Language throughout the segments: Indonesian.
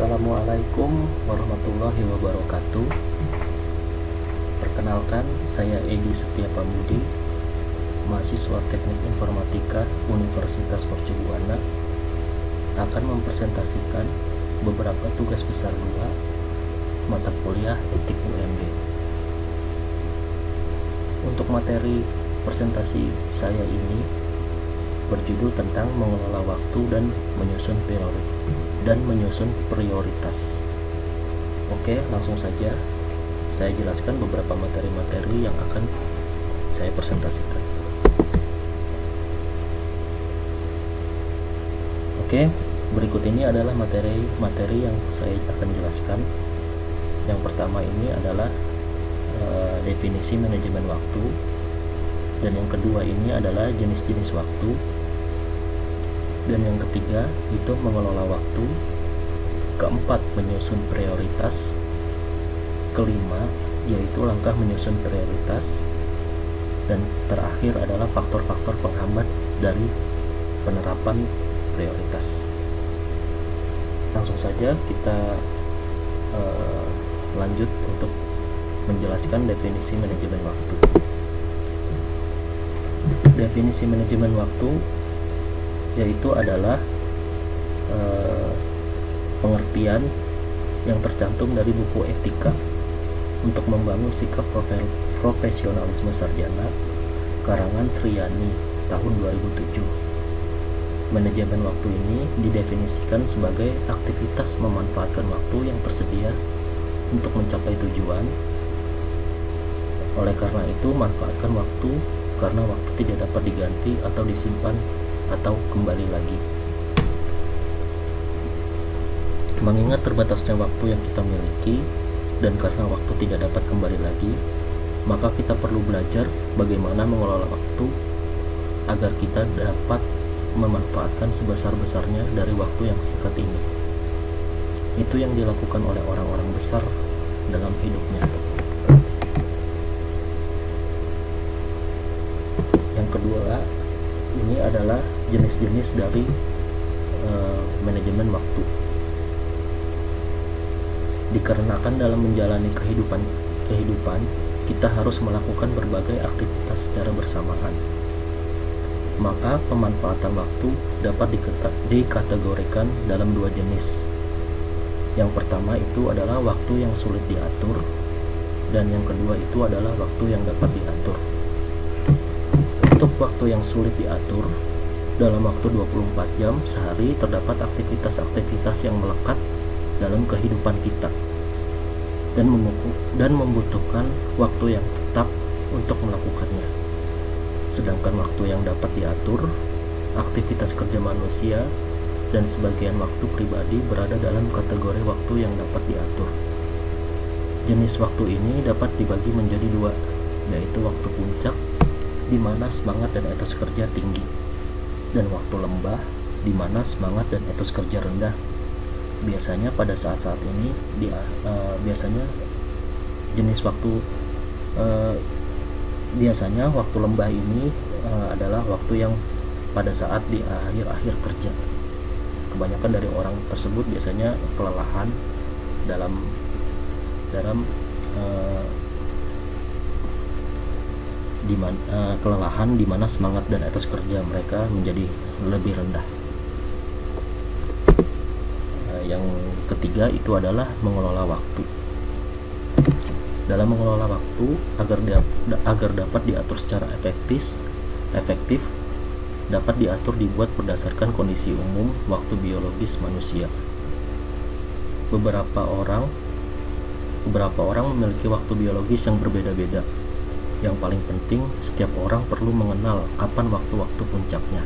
Assalamualaikum warahmatullahi wabarakatuh. Perkenalkan, saya Edi Setiapamudi, mahasiswa Teknik Informatika Universitas Mercubuana, akan mempresentasikan beberapa tugas besar 2 mata kuliah Etik UMB. Untuk materi presentasi saya ini berjudul tentang mengelola waktu dan menyusun prioritas. Oke, langsung saja saya jelaskan beberapa materi-materi yang akan saya presentasikan. Oke, berikut ini adalah materi yang saya akan jelaskan. Yang pertama ini adalah definisi manajemen waktu, dan yang kedua ini adalah jenis-jenis waktu, dan yang ketiga itu mengelola waktu, keempat menyoalkan prioritas, kelima yaitu langkah menyusun prioritas, dan terakhir adalah faktor-faktor penghambat dari penerapan prioritas. Langsung saja kita lanjut untuk menjelaskan definisi manajemen waktu. Definisi manajemen waktu yaitu adalah pengertian yang tercantum dari buku Etika untuk membangun sikap profesionalisme sarjana, karangan Sriani tahun 2007. Manajemen waktu ini didefinisikan sebagai aktivitas memanfaatkan waktu yang tersedia untuk mencapai tujuan. Oleh karena itu, manfaatkan waktu karena waktu tidak dapat diganti atau disimpan atau kembali lagi. Mengingat terbatasnya waktu yang kita miliki dan karena waktu tidak dapat kembali lagi, maka kita perlu belajar bagaimana mengelola waktu agar kita dapat memanfaatkan sebesar-besarnya dari waktu yang singkat ini. Itu yang dilakukan oleh orang-orang besar dalam hidupnya. Yang kedua, ini adalah jenis-jenis dari manajemen waktu. Dikarenakan dalam menjalani kehidupan kita harus melakukan berbagai aktivitas secara bersamaan, maka pemanfaatan waktu dapat dikategorikan dalam 2 jenis. Yang pertama itu adalah waktu yang sulit diatur, dan yang kedua itu adalah waktu yang dapat diatur. Untuk waktu yang sulit diatur, dalam waktu 24 jam sehari terdapat aktivitas-aktivitas yang melekat dalam kehidupan kita dan membutuhkan waktu yang tetap untuk melakukannya. Sedangkan waktu yang dapat diatur, aktivitas kerja manusia dan sebagian waktu pribadi berada dalam kategori waktu yang dapat diatur. Jenis waktu ini dapat dibagi menjadi 2, yaitu waktu puncak di mana semangat dan etos kerja tinggi, dan waktu lembah di mana semangat dan etos kerja rendah. Biasanya pada saat-saat ini biasanya waktu lembah ini adalah waktu yang pada saat di akhir-akhir kerja. Kebanyakan dari orang tersebut biasanya kelelahan dalam kelelahan di mana semangat dan etos kerja mereka menjadi lebih rendah. Yang ketiga itu adalah mengelola waktu. Dalam mengelola waktu agar dapat diatur secara efektif dapat dibuat berdasarkan kondisi umum waktu biologis manusia. Beberapa orang memiliki waktu biologis yang berbeda-beda. Yang paling penting, setiap orang perlu mengenal kapan waktu-waktu puncaknya.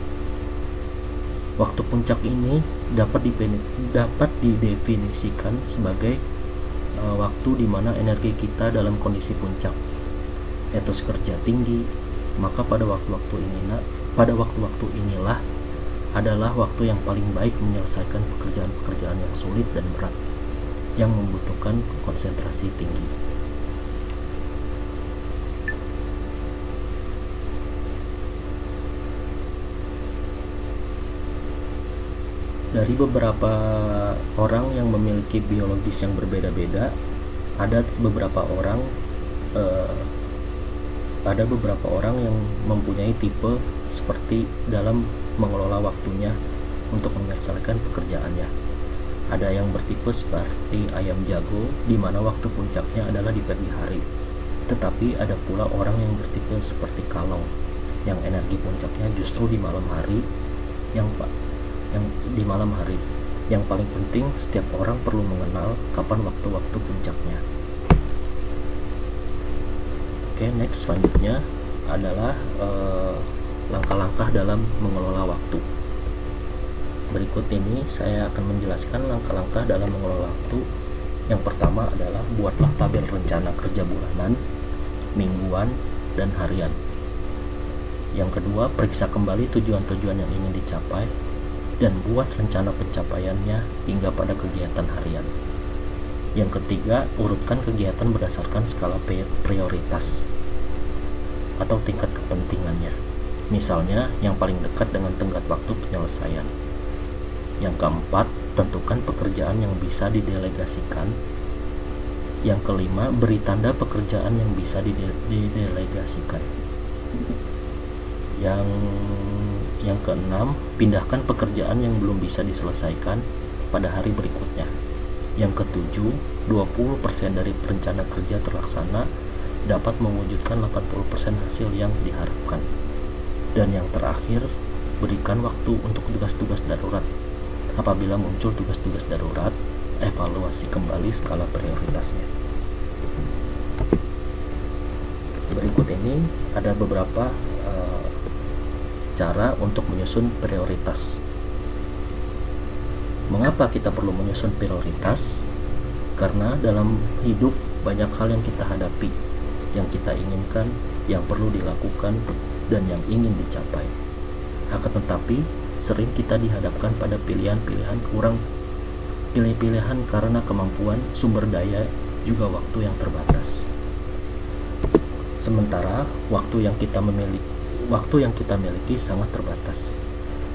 Waktu puncak ini dapat didefinisikan sebagai waktu di mana energi kita dalam kondisi puncak, etos kerja tinggi. Maka pada waktu-waktu inilah adalah waktu yang paling baik menyelesaikan pekerjaan-pekerjaan yang sulit dan berat yang membutuhkan konsentrasi tinggi. Dari beberapa orang yang memiliki biologis yang berbeda-beda, ada beberapa orang yang mempunyai tipe seperti dalam mengelola waktunya untuk menyelesaikan pekerjaannya. Ada yang bertipe seperti ayam jago, di mana waktu puncaknya adalah di pagi hari. Tetapi ada pula orang yang bertipe seperti kalong, yang energi puncaknya justru di malam hari. Yang paling penting, setiap orang perlu mengenal kapan waktu-waktu puncaknya. Oke, next selanjutnya adalah langkah-langkah dalam mengelola waktu. Berikut ini saya akan menjelaskan langkah-langkah dalam mengelola waktu. Yang pertama adalah buatlah tabel rencana kerja bulanan, mingguan, dan harian. Yang kedua, periksa kembali tujuan-tujuan yang ingin dicapai dan buat rencana pencapaiannya hingga pada kegiatan harian. Yang ketiga, urutkan kegiatan berdasarkan skala prioritas atau tingkat kepentingannya. Misalnya, yang paling dekat dengan tenggat waktu penyelesaian. Yang keempat, tentukan pekerjaan yang bisa didelegasikan. Yang kelima, beri tanda pekerjaan yang bisa didelegasikan. Yang keenam, pindahkan pekerjaan yang belum bisa diselesaikan pada hari berikutnya. Yang ketujuh, 20% dari rencana kerja terlaksana dapat mewujudkan 80% hasil yang diharapkan. Dan yang terakhir, berikan waktu untuk tugas-tugas darurat. Apabila muncul tugas-tugas darurat, evaluasi kembali skala prioritasnya. Berikut ini ada beberapa cara untuk menyusun prioritas. Mengapa kita perlu menyusun prioritas? Karena dalam hidup banyak hal yang kita hadapi, yang kita inginkan, yang perlu dilakukan, dan yang ingin dicapai. Akan tetapi, sering kita dihadapkan pada pilihan-pilihan karena kemampuan, sumber daya, juga waktu yang terbatas. Sementara waktu yang kita miliki sangat terbatas.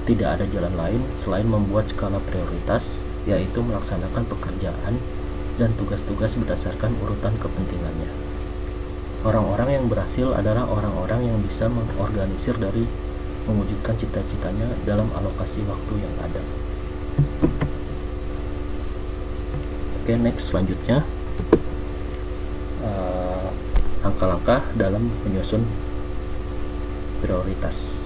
Tidak ada jalan lain selain membuat skala prioritas, yaitu melaksanakan pekerjaan dan tugas-tugas berdasarkan urutan kepentingannya. Orang-orang yang berhasil adalah orang-orang yang bisa mengorganisir dari mewujudkan cita-citanya dalam alokasi waktu yang ada. Oke, next selanjutnya langkah-langkah dalam menyusun prioritas.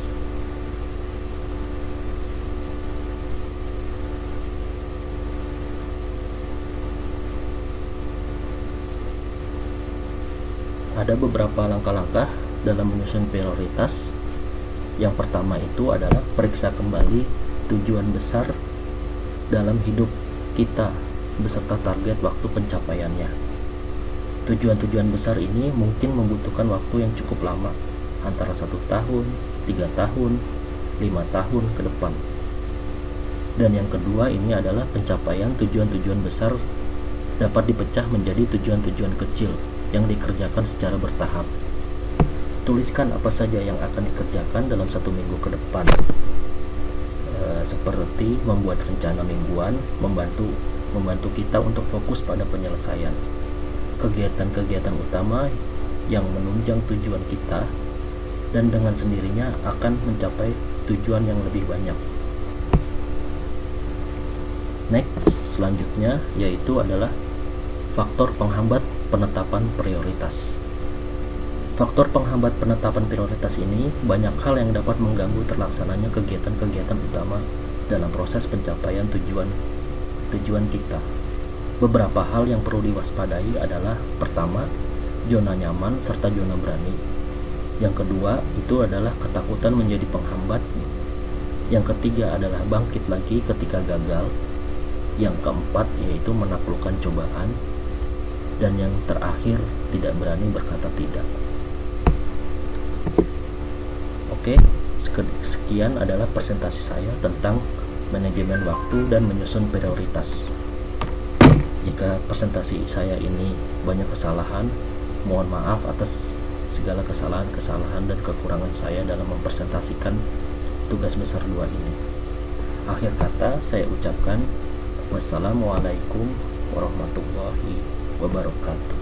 Ada beberapa langkah-langkah dalam menyusun prioritas. Yang pertama itu adalah periksa kembali tujuan besar dalam hidup kita beserta target waktu pencapaiannya. Tujuan-tujuan besar ini mungkin membutuhkan waktu yang cukup lama, antara 1 tahun, 3 tahun, 5 tahun ke depan. Dan yang kedua ini adalah pencapaian tujuan-tujuan besar dapat dipecah menjadi tujuan-tujuan kecil yang dikerjakan secara bertahap. Tuliskan apa saja yang akan dikerjakan dalam 1 minggu ke depan, seperti membuat rencana mingguan, membantu kita untuk fokus pada penyelesaian kegiatan-kegiatan utama yang menunjang tujuan kita, dan dengan sendirinya akan mencapai tujuan yang lebih banyak. Next, selanjutnya yaitu adalah faktor penghambat penetapan prioritas. Faktor penghambat penetapan prioritas ini banyak hal yang dapat mengganggu terlaksananya kegiatan-kegiatan utama dalam proses pencapaian tujuan kita. Beberapa hal yang perlu diwaspadai adalah: pertama, zona nyaman serta zona berani. Yang kedua, itu adalah ketakutan menjadi penghambat. Yang ketiga adalah bangkit lagi ketika gagal. Yang keempat yaitu menaklukkan cobaan. Dan yang terakhir, tidak berani berkata tidak. Oke, sekian adalah presentasi saya tentang manajemen waktu dan menyusun prioritas. Jika presentasi saya ini banyak kesalahan, mohon maaf atas segala kesalahan-kesalahan dan kekurangan saya dalam mempresentasikan tugas besar 2 ini. Akhir kata saya ucapkan wassalamualaikum warahmatullahi wabarakatuh.